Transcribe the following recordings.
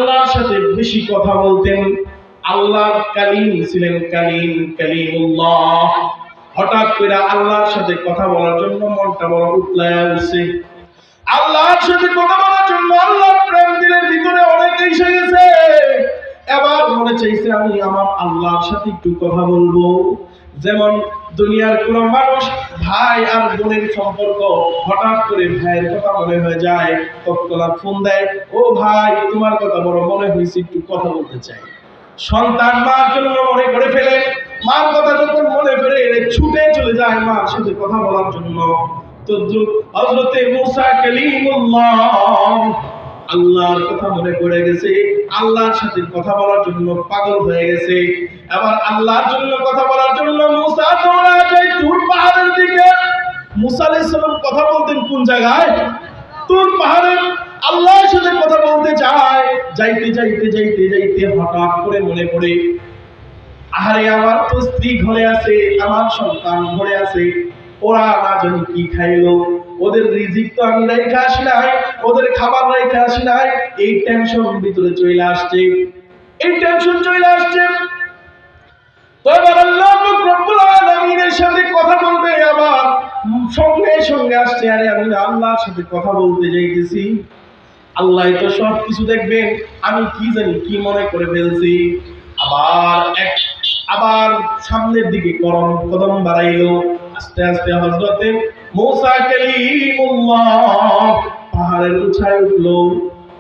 আল্লাহর সাথে বেশি কথা বলতেন। আল্লাহর কালিম ছিলেন, কালিমুল্লাহ। হঠাৎ করে আল্লাহর সাথে কথা বলার জন্য মনটা বড় উতলায় উঠছে। আল্লাহর সাথে কথা বলার জন্য আল্লাহর প্রেম দিলের ভিতরে অনেক এসে গেছে। এবার মনে চাইছে আমি আমার আল্লাহর সাথে একটু কথা বলবো। যেমন দুনিয়ার কোন মানুষ ভাই আর বোনের সম্পর্ক, হঠাৎ করে ভাইয়ের কথা মনে হয়ে যায়, তৎক্ষণাৎ ফোন দেয়, ও ভাই তোমার কথা বড় মনে হয়েছে, একটু কথা বলতে চাই। সন্তান মার জন্য মনে করে ফেলে, মার কথা যখন মনে করে ছুটে চলে যায় মার সাথে কথা বলার জন্য। তো হযরতে মুসা কালিমুল্লাহ আল্লাহর কথা মনে পড়ে গেছে, আল্লাহর সাথে কথা বলার জন্য পাগল হয়ে গেছে। আবার আল্লাহর জন্য কথা বলার জন্য মুসা দৌড়া যায় তুর পাহাড়ের দিকে। মুসা আলাইহিস সালাম কথা বলতেন কোন জায়গায়? তুর পাহাড়ে আল্লাহর সাথে কথা বলতে যায়। যাইতে যাইতে যাইতে যাইতে হঠাৎ করে মনে পড়ে, আরে আমার তো স্ত্রী ঘরে আছে, আমার সন্তান ঘরে আছে, ওরা না জানি কি খাইলো, ওদের রিজিক তো আমি রাইখা আসি নাই, ওদের খাবার রাইখা আসি নাই। এই টেনশন ভিতরে চলে আসছে, এই টেনশন চলে আসছে। তো এবার আল্লাহ রব্বুল আলামিনের সাথে কথা বলবে, আবার সঙ্গে সঙ্গে আসছে, আরে আমি আল্লাহর সাথে কথা বলতে যাইতেছি, আল্লাহ তো সব কিছু দেখবেন, আমি কি জানি কি মনে করে ফেলছি। আবার সামনের দিকে কদম বাড়াইলো। আস্তে আস্তে হযরতে মুসা কালিমুল্লাহ পাহাড়ের উঁচায় উঠলো।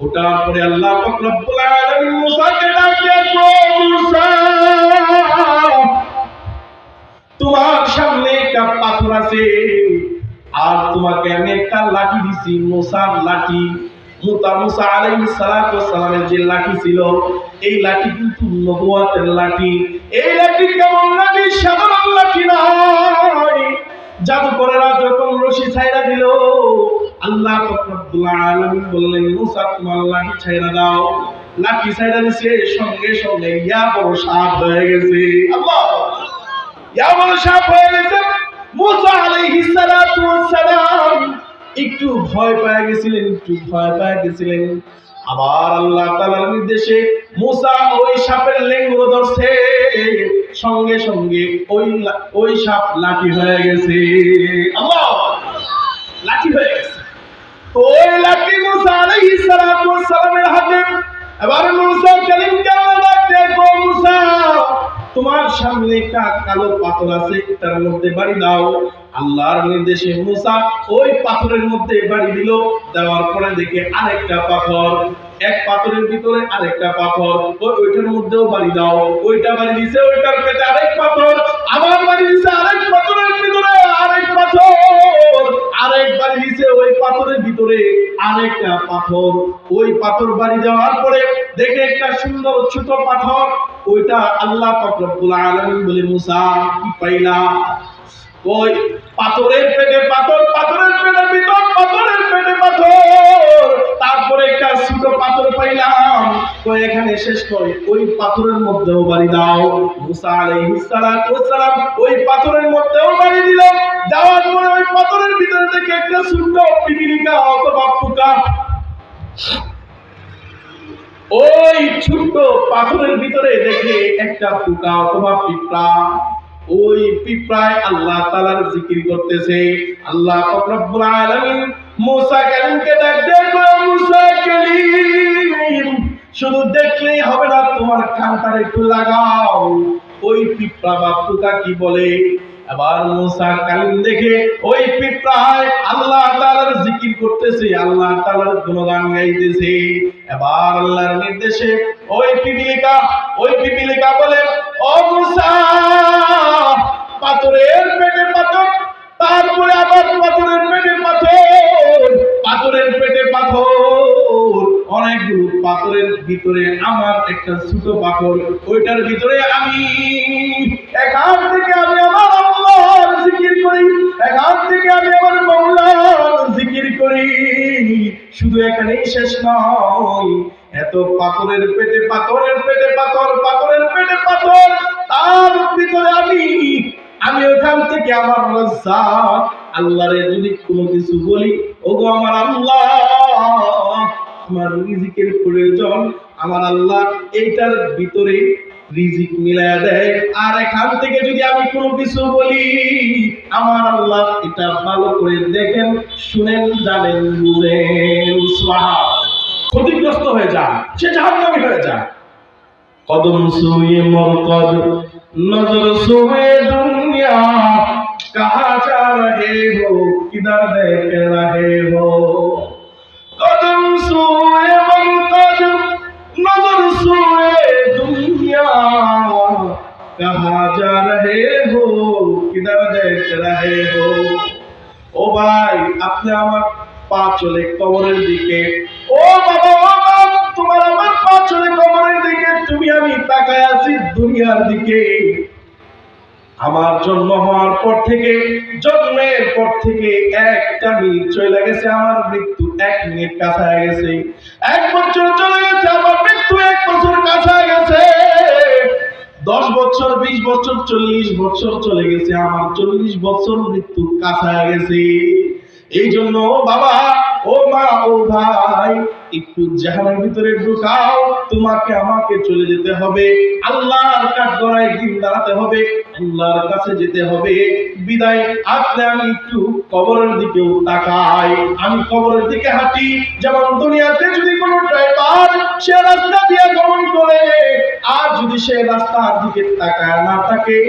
ওঠার পরে আল্লাহ পাক রব্বুল আলামিন মুসাকে ডাক দিয়েছে, মুসা তোমার সামনে একটা পাথর আছে, আর তোমাকে আমি একটা লাঠি দিছি, মুসার লাঠি। মুসা আলাইহিস সালাতু ওয়াস সালামের যে লাঠি ছিল, এই লাঠি কিন্তু নবুয়তের লাঠি। এই লাঠি কেমন লাঠি? সাধারণ লাঠি নয়। জাদুকরেরা যখন রশি ছাইড়া দিল, আল্লাহ রব্বুল আলামিন বললেন, মুসা তোমার লাঠি ছাইড়া দাও। লাঠি ছাইড়া দিছে, সঙ্গে সঙ্গে ইয়া বড় সাপ হয়ে গেছে। আল্লাহ, ইয়া বড় সাপ হয়ে গেছে। মুসা আলাইহিস সালাতু ওয়াস সালাম একটু ভয় পেয়ে গেছিলেন। আবার আল্লাহ তাআলার নির্দেশে মুসা ওই সাপের লেঙ্গ ধরছে, সঙ্গে সঙ্গে ওই সাপ লাঠি হয়ে গেছে। আল্লাহ, লাঠি হয়ে গেছে। ওই লাঠি মুসা আলাইহিস সালাতু ওয়াস সালামের হাতে। এবার মুসা কালিমকে আল্লাহ ডাক দেয়, মুসা তোমার সামনে একটা কালো পাথর আছে, এটার মধ্যে বাড়ি দাও। আল্লাহর নির্দেশে মুসা ওই পাথরের মধ্যে বাড়ি দিল। দেওয়ার পরে দেখে আরেকটা পাথর, এক পাথরের ভিতরে আরেকটা পাথর, ওইটার মধ্যেও বাড়ি দাও। ওইটা বাড়ি দিছে, ওইটার পেটে আরেক পাথর, আবার বাড়ি দিছে আরেক পাথরের ভিতরে আরেক পাথর, আরেক বাড়ি দিছে ওই পাথরের ভিতরে আরেকটা পাথর। ওই পাথর বাড়ি দেওয়ার পরে দেখে একটা সুন্দর ছোট পাথর, ওইটা আল্লাহ পাক রব্বুল আলামিন বলে, মুসা কি পাইলা? ওই পাথরের পেটে পাথর, পাথরের পেটের ভিতর পাথরের পেটে পাথর, তারপরে একটা ছোট পাথর পাইলাম। তো এখানে শেষ করে ওই পাথরের মধ্যেও বাড়ি দাও। মুসা আলাইহিস সালাতু ওয়াস সালাম ওই পাথরের মধ্যেও বাড়ি দিল। দেওয়ার পরে ওই পাথরের ভিতরে থেকে একটা ছোট পিপিলিকা অথবা পোকা, ওই ছোট্ট পাথরের ভিতরে দেখে একটা পোকা অথবা পিঁপড়া, ওই পিঁপড়ায় আল্লাহ তাআলার জিকির করতেছে। আল্লাহ পাক রব্বুল আলামিন মুসা কালিমকে ডাক দেয়, মুসা কালিম শুধু দেখলেই হবে না, তোমার কানটা একটু লাগাও, ওই পিঁপড়া বা পোকা কি বলে। আবার মুসা কালিম দেখে ওই পিঁপড়ায় আল্লাহ তাআলার জিকির করতেছে, আল্লাহ তাআলার গুণগান গাইতেছে। এবার আল্লাহর নির্দেশে ওই পিপিলিকা বলে, ও মুসা পাথরের পেটে পাথর, তারপরে আবার পাথরের পেটে পাথর, পাথরের পেটে পাথর, অনেকগুলো পাথরের ভিতরে আমার একটা ছোট পাথর, ওইটার ভিতরে আমি এখান থেকে আমি আমার আল্লাহর জিকির করি, এখান থেকে আমি আমার মাওলার জিকির করি। শুধু এখানেই শেষ নয়, এত পাথরের পেটে পাথরের পেটে পাথর, পাথরের পেটে পাথর, তার ভিতরে আমি ওখান থেকে আমার রাজ্জাক আল্লাহরে যদি কোনো কিছু বলি, ওগো আমার আল্লাহ, আপনার রিজিকের প্রয়োজন, আমার আল্লাহ এইটার ভিতরে রিজিক মিলায়া দেয়। আর এখান থেকে যদি আমি কোনো কিছু বলি, আমার আল্লাহ এটা ভালো করে দেখেন, শুনেন, জানেন, বুঝেন, সুবহানাল্লাহ, ক্ষতিগ্রস্ত হয়ে যায়, সে জাহান্নামী হয়ে যায়। কদম সুয়ে মরকদ নজর সুয়ে দুনিয়া, कहाँ जा रहे हो, किधर देख रहे हो, कदम सोए मरकद नजर सोए दुनिया, कहाँ जा रहे हो, किधर देख रहे हो। ও ভাই, আপনি আমার পা চলে কবরের দিকে, ও বাবা, ও মা, তোমার আমার পা চলে কবরের দিকে, তুমি আমি তাকায় আছি দুনিয়ার দিকে। আমার জন্ম হওয়ার পর থেকে, জন্মের পর থেকে একটা মিনিট চলে গেছে, আমার মৃত্যু 1 মিনিট কাছায় গেছে। 1 বছর চলে গেছে, আমার মৃত্যু 1 বছর কাছায় গেছে। 10 বছর, 20 বছর, 40 বছর চলে গেছে, আমার 40 বছর মৃত্যু কাছায় গেছে। এই জন্য বাবা, ও মা, ও ভাই, একটু জাহানের ভিতরে ঢুকাও, তোমাকে আমাকে চলে যেতে হবে, আল্লাহর কাঠগড়ায় দিন দাঁড়াতে হবে, আল্লাহর কাছে যেতে হবে। বিদায় আপনি আমি একটু কবরের দিকেও তাকাই, আমি কবরের দিকে হাঁটি। যেমন দুনিয়াতে যদি কোনো ড্রাইভার সে রাস্তা দিয়ে গমন করে, আর যদি সে রাস্তার দিকে তাকায় না থাকে,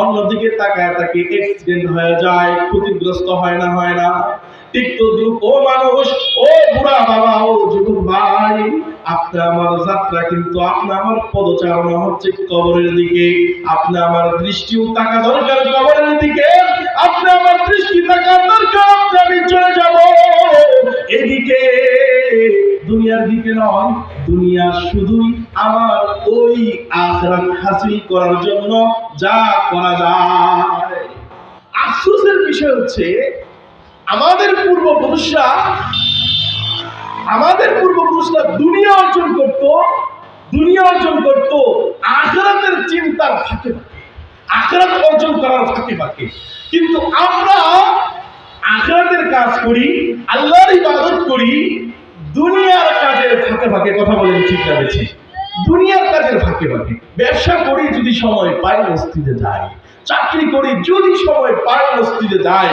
অন্যদিকে তাকায় থাকে, অ্যাক্সিডেন্ট হয়ে যায়, ক্ষতিগ্রস্ত হয় না, হয় না? ঠিক তো ও মানুষ, ও বুড়া বাবা, ও যুবক ভাই, আপনি আমার যাত্রা কিন্তু, আপনি আমার পদচারণা হচ্ছে কবরের দিকে। আপনি আমার দৃষ্টিও তাকা দরকার কবরের দিকে, আপনি আমার দৃষ্টি তাকা দরকার, আমি চলে যাব এদিকে, দুনিয়ার দিকে নয়। দুনিয়া শুধুই আমার ওই আখিরাত হাসিল করার জন্য যা করা যায়। আফসোসের বিষয় হচ্ছে, আমাদের পূর্বপুরুষরা দুনিয়া অর্জন করত আখিরাতের চিন্তার ফাঁকে, আখিরাত অর্জন করার ফাঁকে ফাঁকে। কিন্তু আমরা আখিরাতের কাজ করি, আল্লাহর ইবাদত করি দুনিয়ার কাজের ফাঁকে ফাঁকে। কথা বলেন ঠিক না বেঠিক? দুনিয়ার কাজের ফাঁকে ফাঁকে। ব্যবসা করি, যদি সময় পাই মসজিদে যাই, চাকরি করি, যদি সময় পাই মসজিদে যাই।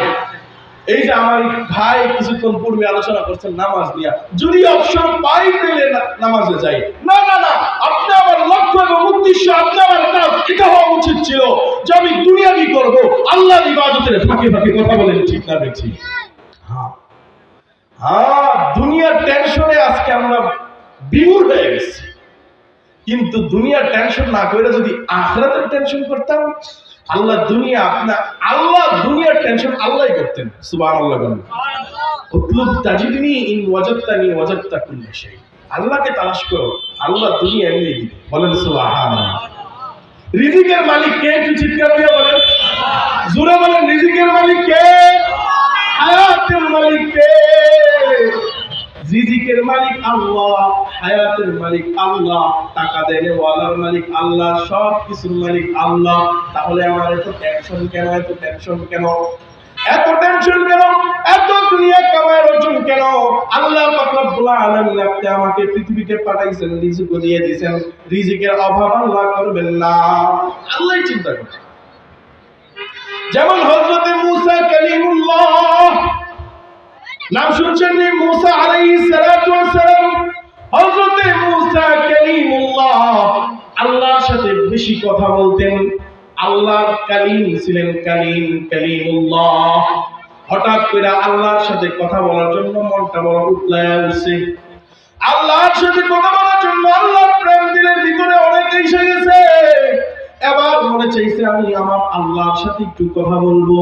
এই যে আমার ভাই কিছুক্ষণ পূর্বে আলোচনা করছেন নামাজ নিয়ে, যদি অবসর পাই পেলে নামাজে যাই। না না না, আপনি আমার লক্ষ্য এবং উদ্দেশ্য, আপনি আমার কাজ এটা হওয়া উচিত ছিল যে আমি দুনিয়াবি করব, আল্লাহর ইবাদতের ফাঁকে ফাঁকে। কথা বলেন ঠিক না বেঠিক? হ্যাঁ, দুনিয়ার টেনশনে আজকে আমরা বিমূঢ় হয়ে গেছি। কিন্তু দুনিয়ার টেনশন না করে যদি আখিরাতের টেনশন করতাম, আল্লাহ দুনিয়ার টেনশন আল্লাহই করতেন। সুবহানাল্লাহ। উতলুব তাজিদনি ইন ওয়াজাদতানি ওয়াজাদতা কুল্লি শাই। আল্লাহকে তালাশ করো, আল্লাহ দুনিয়া এমনি দিবে। বলেন সুবহানাল্লাহ। রিজিকের মালিক কে? একটু চিৎকার দিয়ে বলেন, জোরে বলেন, রিজিকের মালিক কে? হায়াতের মালিক কে? রিজিকের মালিক আল্লাহ, হায়াতের মালিক আল্লাহ, টাকা দেওয়ালার মালিক আল্লাহ, সব কিছুর মালিক আল্লাহ। তাহলে আমার এত টেনশন কেন? এত টেনশন কেন? এত টেনশন কেন? এত দুনিয়া কামায়ের অর্জন কেন? আল্লাহ পাক রব্বুল আলামিন আপনি আমাকে পৃথিবীতে পাঠাইছেন, রিজিক দিয়ে দিয়েছেন, রিজিকের অভাব আল্লাহ করবেন না, আল্লাহই চিন্তা করেন। যেমন হযরতে মুসা কালিমুল্লাহ, নাম শুনছেন নি? মুসা আলাইহিস সালাতু ওয়াস সালাম, হযরতে মুসা কালিমুল্লাহ, আল্লাহর সাথে বেশি কথা বলতেন, আল্লাহর কালিম ছিলেন, কালিমুল্লাহ। হঠাৎ করে আল্লাহর সাথে কথা বলার জন্য মনটা বড় উতলায়া উঠছে। আল্লাহর সাথে কথা বলার জন্য আল্লাহর প্রেম দিলের ভিতরে অনেক এসে গেছে। এবার মনে চাইছে আমি আমার আল্লাহর সাথে একটু কথা বলবো।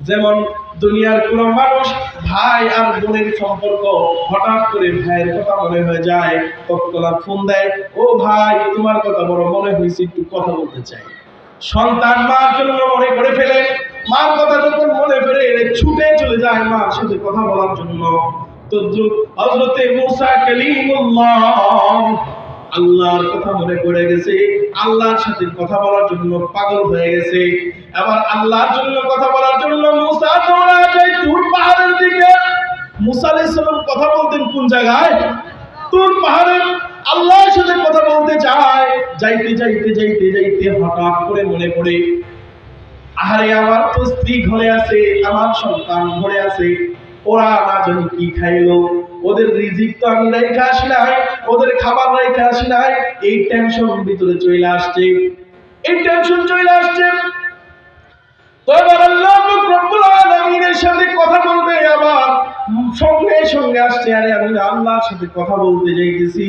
যেমন দুনিয়ার কোন মানুষ ভাই আর বোনের সম্পর্ক, হঠাৎ করে ভাইয়ের কথা মনে হয়ে যায়, তৎক্ষণাৎ ফোন দেয়, ও ভাই তোমার কথা বড় মনে হয়েছে, একটু কথা বলতে চাই। সন্তান মার জন্য মনে করে ফেলে, মার কথা যখন মনে ফেলে ছুটে চলে যায় মার সাথে কথা বলার জন্য। তো হযরতে মুসা কালিমুল্লাহ আল্লাহর কথা মনে পড়ে গেছে, আল্লাহর সাথে কথা বলার জন্য পাগল হয়ে গেছে। এবার আল্লাহর জন্য কথা বলার জন্য মুসা দৌড়া যায় তুর পাহাড়ের দিকে। মুসা আলাইহিস সালাম কথা বলতেন কোন জায়গায়? তোর পাহাড়ে আল্লাহর সাথে কথা বলতে চায়। যাইতে যাইতে যাইতে যাইতে হঠাৎ করে মনে পড়ে, আরে আমার তো স্ত্রী ঘরে আছে, আমার সন্তান ঘরে আছে, ওরা না জানি কি খাইলো, ওদের রিজিক তো আমি রেখে আসি নাই, ওদের খাবার রেখে আসি নাই। এই টেনশন ভিতরে চলে আসছে, এই টেনশন চলে আসছে। তো এবার আল্লাহ রব্বুল আলামিনের সাথে কথা বলবে, আবার সঙ্গে সঙ্গে আসছে, আরে আমি আল্লাহর সাথে কথা বলতে যাইতেছি,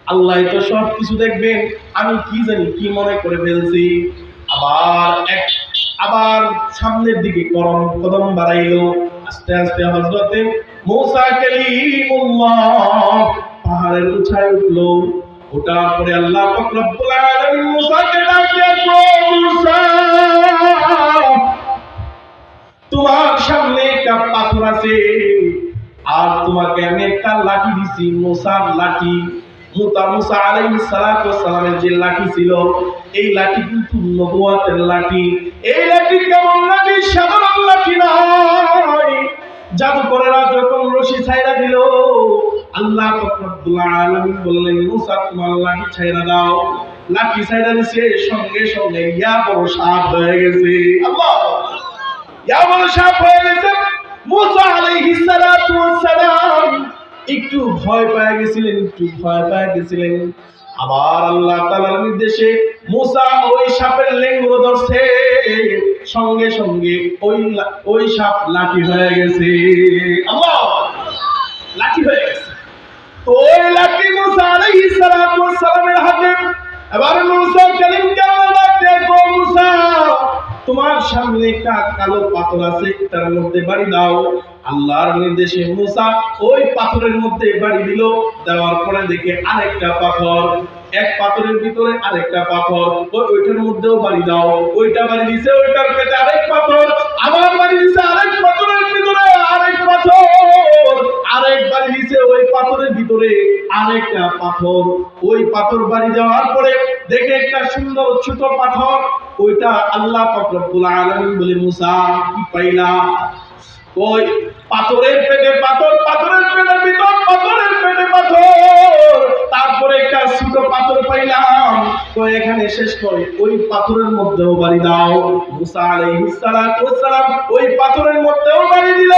আল্লাহ তো সব কিছু দেখবেন, আমি কি জানি কি মনে করে ফেলছি। আবার সামনের দিকে কদম বাড়াইলো। আস্তে আস্তে হযরতে মূসা কালিমুল্লাহ পাহাড়ের উঁচায় উঠলো। ওঠার পরে আল্লাহ পাক রব্বুল আলামিন মূসাকে ডাক দিয়ে, মূসা তোমার সামনে একটা পাথর আছে, আর তোমাকে আমি একটা লাঠি দিছি, মূসার লাঠি। মুসা আলাইহিস সালামের যে লাঠি ছিল, এই লাঠি কিন্তু নবুয়তের লাঠি। এই লাঠি কেমন লাঠি? সাধারণ লাঠি নয়। জাদুকরেরা যখন রশি ছাইরা দিল, আল্লাহ রব্বুল আলামিন বললেন, মুসা তোমার লাঠি ছাইরা দাও। লাঠি ছাইরা দিছে, সঙ্গে সঙ্গে ইয়া বড় সাপ হয়ে গেছে। আল্লাহ, ইয়া বড় সাপ হয়ে গেছে। মুসা আলাইহিস সালাম একটু ভয় পেয়ে গেছিলেন, আবার আল্লাহ তাআলার নির্দেশে মূসা ওই সাপের লেঙ্গুর ধরছে, সঙ্গে সঙ্গে ওই সাপ লাঠি হয়ে গেছে। আল্লাহ, লাঠি হয়ে গেছে। তো ওই লাঠি মূসা আলাইহিস সালামের হাতে। এবার মূসা কালিমকে আল্লাহ ডাক দেয়, মূসা তোমার সামনে একটা কালো পাথর আছে, তার মধ্যে বাড়ি দাও। আল্লাহর নির্দেশে মূসা ওই পাথরের মধ্যে বাড়ি দিল। দেওয়ার পরে দেখে আরেকটা পাথর, এক পাথরের ভিতরে আরেকটা পাথর, ওইটার মধ্যেও বাড়ি দাও। ওইটা বাড়ি দিছে, ওইটার পেটে আরেক পাথর, আবার বাড়ি দিছে আরেক পাথরের ভিতরে আরেক পাথর, আরেক বাড়ি দিছে ওই পাথরের ভিতরে আরেকটা পাথর। ওই পাথর বাড়ি দেওয়ার পরে দেখে একটা সুন্দর ছোট পাথর, ওইটা আল্লাহ পাক রব্বুল আলামিন বলে, মূসা কি পাইলা? ওই পাথরের পেটে পাথর, পাথরের পেটে ভিতর, পাথরের পেটে পাথর, তারপরে একটা ছোট পাথর পাইলাম। তো এখানে শেষ করে ওই পাথরের মধ্যেও বাড়ি দাও। মূসা আলাইহিস সালাম ওই পাথরের মধ্যেও বাড়ি দিল।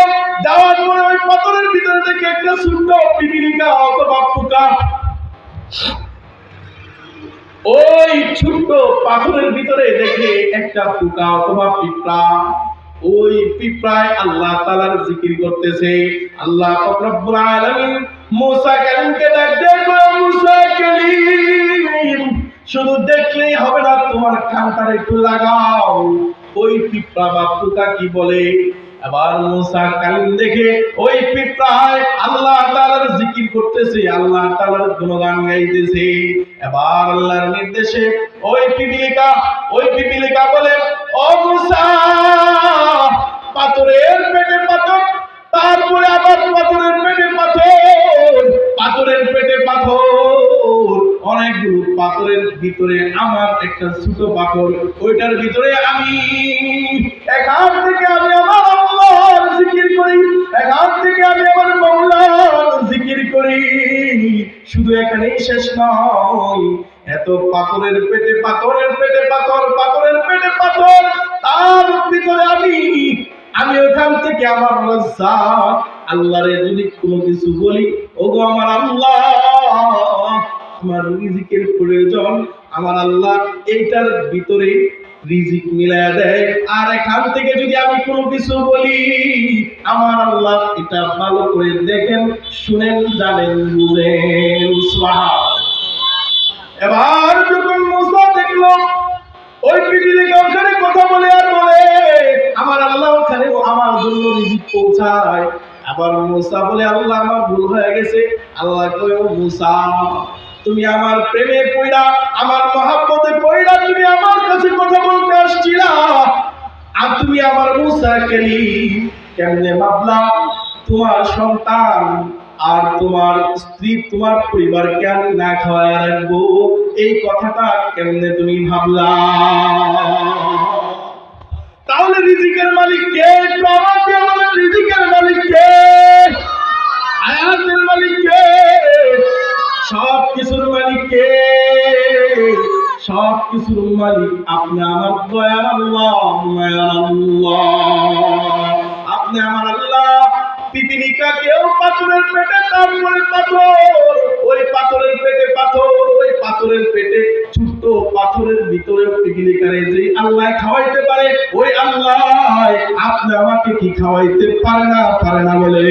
দেওয়ার পরে ওই পাথরের ভিতরে থেকে একটা ছোট পিপিলিকা অথবা পোকা, ওই ছোট্ট পাথরের ভিতরে দেখে একটা পোকা অথবা পিঁপড়া, ওই পিঁপড়ায় আল্লাহ তাআলার জিকির করতেছে। আল্লাহ পাক রব্বুল আলামিন মূসা কালিমকে ডাক দিয়ে, মূসা কালিম শুধু দেখলেই হবে না, তোমার কানটা একটু লাগাও, ওই পিঁপড়া বা পোকা কি বলে। আবার মূসা কালিম দেখে ওই পিঁপড়ায় আল্লাহ তাআলার জিকির করতেছে, আল্লাহ তাআলার গুণগান গাইতেছে। এবার আল্লাহর নির্দেশে ওই পিপিলিকা বলে, ও মূসা পাথরের পেটে পাথর, তারপরে আবার পাথরের পেটে পাথর, পাথরের পেটে পাথর, অনেকগুলো পাথরের ভিতরে আমার একটা ছোট পাথর, ওইটার ভিতরে আমি এখান থেকে আমি আমার আল্লাহর জিকির করি, এখান থেকে আমি আমার মাওলার জিকির করি। শুধু এখানেই শেষ নয়, এত পাথরের পেটে পাথরের পেটে পাথর, পাথরের পেটে পাথর, তার ভিতরে আমি ওখান থেকে আমার রাজ্জাক আল্লাহরে যদি কোনো কিছু বলি, ওগো আমার আল্লাহ, আমার রিজিকের প্রয়োজন, আমার আল্লাহ এইটার ভিতরে রিজিক মিলায়া দেয়। আর এখান থেকে যদি আমি কোনো কিছু বলি, আমার আল্লাহ এটা ভালো করে দেখেন, শুনেন, জানেন, বুঝেন। সুবহানাল্লাহ। এবার যখন মূসা দেখলো ওই পিপিলিকা ওখানে কথা বলে আর বলে, আমার আল্লাহ ওখানে আমার জন্য রিজিক পৌঁছায়। আবার মূসা বলে, আল্লাহ আমার ভুল হয়ে গেছে। আল্লাহ কয়, ও মূসা তুমি আমার প্রেমে পড়া, আমার মহব্বতে পড়া তুমি আমার কাছে কথা বলতে আসছিলা, আর তুমি আমার মূসা কালিম কেমনে ভাবলা তোমার সন্তান আর তোমার স্ত্রী, তোমার পরিবারকে আমি না খাওয়ায় রাখবো, এই কথাটা কেমনে তুমি ভাবলা? তাহলে রিজিকের মালিক কে? আমাকে আমাদের রিজিকের মালিক কে? আয়াতের মালিক কে? কিছুর মালিক কে? সব কিছুর মালিক আপনি আমার দয়ার আল্লাহ, মায়ার আল্লাহ। আপনি আমার আল্লাহ। পিপিলিকা কেউ পাথরের পেটে, তারপরে পাথর, ওই পাথরের পেটে পাথর, ওই পাথরের পেটে ছোট্ট পাথরের ভিতরে পিপিলিকারে যে আল্লাহ খাওয়াইতে পারে, ওই আল্লাহ আপনি আমাকে কি খাওয়াইতে পারে না? পারে না বলে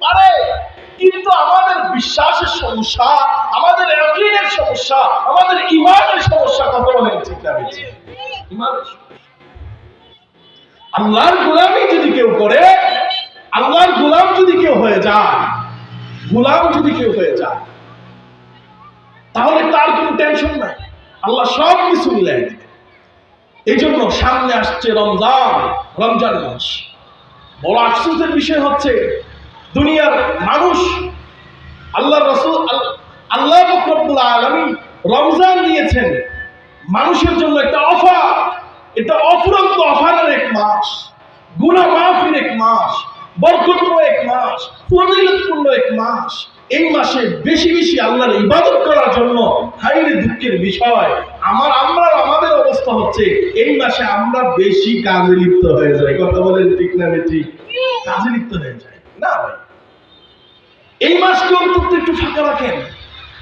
পারে। কিন্তু আমাদের বিশ্বাসের সমস্যা, আমাদের ইয়াকিনের সমস্যা, আমাদের ঈমানের সমস্যা। কথা বলেন ঠিক না বেশি? ঈমানের সমস্যা। আল্লাহর গোলামি যদি কেউ করে, আল্লাহর গোলাম যদি কেউ হয়ে যায়, গোলাম যদি কেউ হয়ে যায়, তাহলে তার কোনো টেনশন নাই, আল্লাহ সব কিছু মিলাই দিবে। এই জন্য সামনে আসছে রমজান, রমজান মাস। বড় আফসোসের বিষয় হচ্ছে দুনিয়ার মানুষ, আল্লাহ রাসূল আল্লাহ রব্বুল আলামিন রমজান দিয়েছেন মানুষের জন্য একটা অফার। এটা অফুরন্ত অফারের এক মাস, গুনাহ মাফির এক মাস, বরকতময় এক মাস, ফজিলতপূর্ণ এক মাস। এই মাসে বেশি বেশি আল্লাহর ইবাদত করার জন্য হাইরে দুঃখের বিষয় আমাদের অবস্থা হচ্ছে এই মাসে আমরা বেশি কাজে লিপ্ত হয়ে যাই। কথা বলেন ঠিক না ঠিক? কাজে লিপ্ত হয়ে যায় না ভাই। এই মাসকে অন্তত একটু ফাঁকা রাখেন,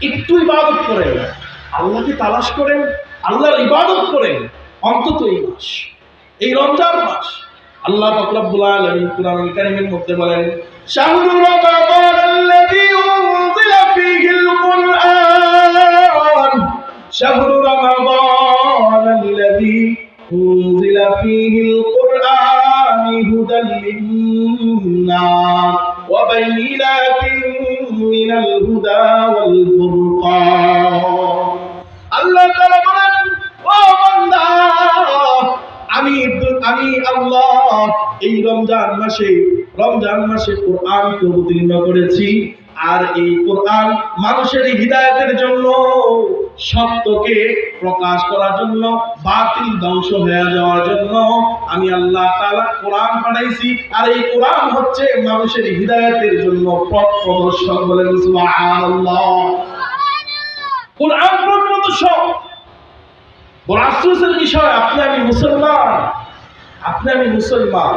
একটু ইবাদত করেন, আল্লাহকে তালাশ করেন, আল্লাহর ইবাদত করেন অন্তত এই মাস, এই রমজান মাস। আল্লাহ পাক রব্বুল আলামিন কুরআনুল কারীমের মধ্যে বলেন, শাহরুর রমাদানাল্লাযী উনজিলা ফীহিল কুরআন, শাহরুর রমাদানাল্লাযী উনজিলা ফীহিল কুরআন হুদাল লিন-নাস ওয়া বাইয়িনাতিন মিনাল হুদা ওয়াল ফুরকান। আল্লাহ তাআলা বলেন, ও বান্দা, আমি আল্লাহ এই রমজান মাসে কোরআনকে অবতীর্ণ করেছি। আর এই কোরআন মানুষের হিদায়াতের জন্য, সত্যকে প্রকাশ করার জন্য, বাতিল ধ্বংস হয়ে যাওয়ার জন্য আমি আল্লাহ তাআলা কোরআন পাঠাইছি। আর এই কোরআন হচ্ছে মানুষের হিদায়াতের জন্য পথ প্রদর্শক। বলেন সুবহানাল্লাহ। কোরআন পথ প্রদর্শক। বড় আফসোসের বিষয়, আপনি আমি মুসলমান,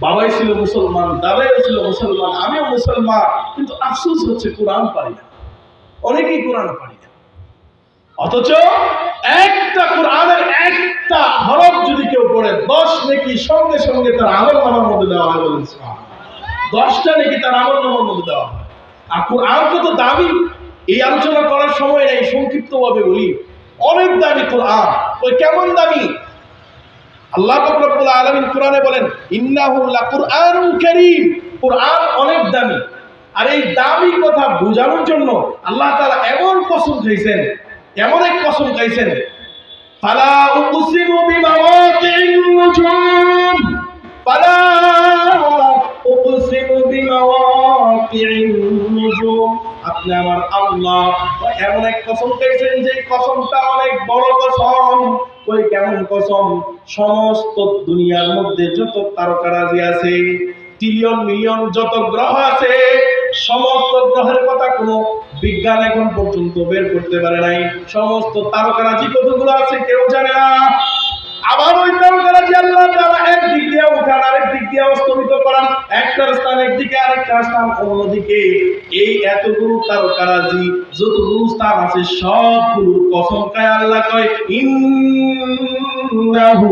বাবাই ছিল মুসলমান, দাদাই ছিল মুসলমান, আমিও মুসলমান, কিন্তু আফসোস হচ্ছে কোরআন পারি না। অনেকেই কোরআন পারি না, অথচ একটা কোরআনের একটা হরফ যদি কেউ পড়ে 10 নেকি সঙ্গে সঙ্গে তার আমলনামার মধ্যে দেওয়া হয়। বলেন সুবহানাল্লাহ। 10টা নেকি তার আমলনামার মধ্যে দেওয়া হয়। আর কোরআন কত দামি, এই আলোচনা করার সময় নেই, সংক্ষিপ্তভাবে বলি। অনেক দামি কোরআন। ওই কেমন দামি? আল্লাহ পাক রব্বুল আলামিন কোরআনে বলেন, ইন্নাহু লাকুরআনুন কারীম। কোরআন অনেক দামি। আর এই দামি কথা বোঝানোর জন্য আল্লাহ তাআলা এমন কসম খাইছেন, এমন এক কসম খাইছেন, ফালা উকসিমু বিমাওয়াকিন নুজুম, ফালা উকসিমু বিমাওয়াকিন নুজুম। আপনি আমার আল্লাহ এমন এক কসম খাইছেন যে কসমটা অনেক বড় কসম। ওই কেমন কসম? সমস্ত দুনিয়ার মধ্যে যত তারকারাজি আছে, ট্রিলিয়ন মিলিয়ন যত গ্রহ আছে, সমস্ত গ্রহের কথা কোনো বিজ্ঞান এখন পর্যন্ত বের করতে পারে নাই। সমস্ত তারকারাজি কতগুলো আছে কেউ জানে না। আবার ওই তারকারাজি আল্লাহ তাআলা এক দিক দিয়ে উঠান, আরেক দিক দিয়ে অস্তমিত করান, একটার স্থান একদিকে, আরেকটার স্থান অন্যদিকে। এই এতগুলো তারকারাজি যতগুলো স্থান আছে সবগুলোর কসম খায় আল্লাহ কয়, ইন্নাহু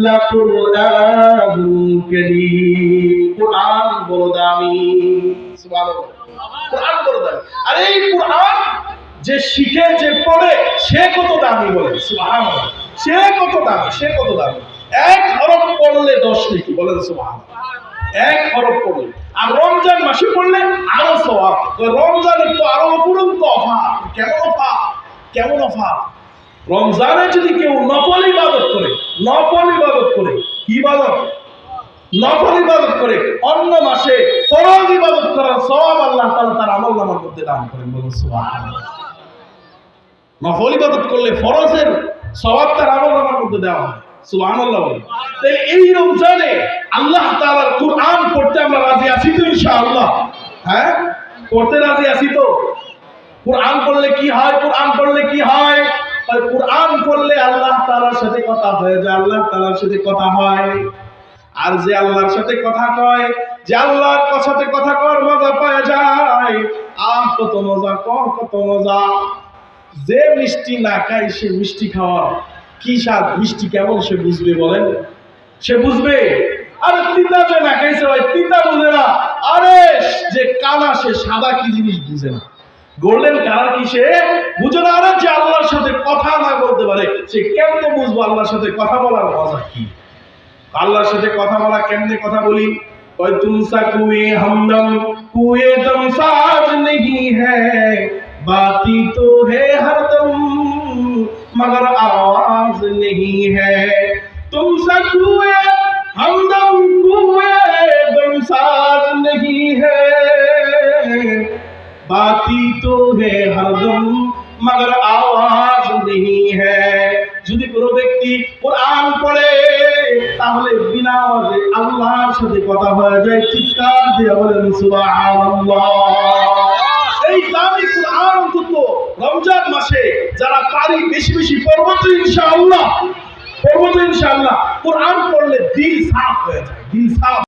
লাকুরআনুন কারীম। কোরআন বড় দামি। সুবহানাল্লাহ। কোরআন বড় দামি। আর এই কোরআন যে শিখে, যে পড়ে, সে কত দামি। বলেন সুবহানাল্লাহ। সে কত দামি, সে কত দামি। এক হরফ পড়লে 10 নেকি। বলেন সুবহানাল্লাহ। এক হরফ পড়লে। আর রমজান মাসে পড়লে আরো সওয়াব। রমজানের তো আরো অপূরন্ত অফার। কেমন অফার, কেমন অফার! রমজানে যদি কেউ নফল ইবাদত করে, কি ইবাদত? নফল ইবাদত করে, অন্য মাসে ফরজ ইবাদত করার সওয়াব আল্লাহ তাআলা তার আমলনামার মধ্যে দান করেন। বলেন সুবহানাল্লাহ। নফল ইবাদত করলে ফরজের সওয়াব তার আমলনামার মধ্যে দেওয়া হয়। সুবহানাল্লাহ বলেন। তাই এই রমজানে আল্লাহ তাআলার কোরআন পড়তে আমরা রাজি আছি তো ইনশাআল্লাহ? হ্যাঁ, করতে রাজি আছি তো? কোরআন পড়লে কি হয়? কোরআন পড়লে কি হয়? কোরআন পড়লে আল্লাহ তাআলার সাথে কথা হয়ে যায়, আল্লাহ তাআলার সাথে কথা হয়। আর যে আল্লাহর সাথে কথা কয়, যে আল্লাহর সাথে কথা কর মজা পাওয়া যায়, আহ কত মজা, কত মজা। যে মিষ্টি না খায় সে মিষ্টি খাওয়ার কি স্বাদ, মিষ্টি কেমন সে বুঝবে বলেন? সে বুঝবে? আরে তিতা যে না খাইছে ভাই, তিতা বুঝে না। আরে যে কানা সে সাদা কি জিনিস বুঝে না, গোল্ডেন কালার কি সে বুঝে না। আরে যে আল্লাহর সাথে কথা না বলতে পারে সে কেমনে বুঝবো আল্লাহর সাথে কথা বলার মজা কি? আল্লাহর সাথে কথা বলা কেমনে কথা বলি? कोई तुमसा कुए हमदम कुए दम साज नहीं है, बाती तो है हरदम मगर आवाज नहीं है। तुमसा कुए हमदम कुए दम साज नहीं है, बाती तो है हरदम मगर आवाज नहीं है। যদি কোনো ব্যক্তি কোরআন পড়ে তাহলে বিনা আওয়াজে আল্লাহর সাথে কথা হয়ে যায়। চিৎকার দিয়ে বলেন সুবহানাল্লাহ। এই দামি কোরআন অন্তত রমজান মাসে যারা পারি বেশি বেশি পড়ব তো ইনশাআল্লাহ, কোরআন পড়লে দিল সাফ হয়ে যায়, দিল সাফ।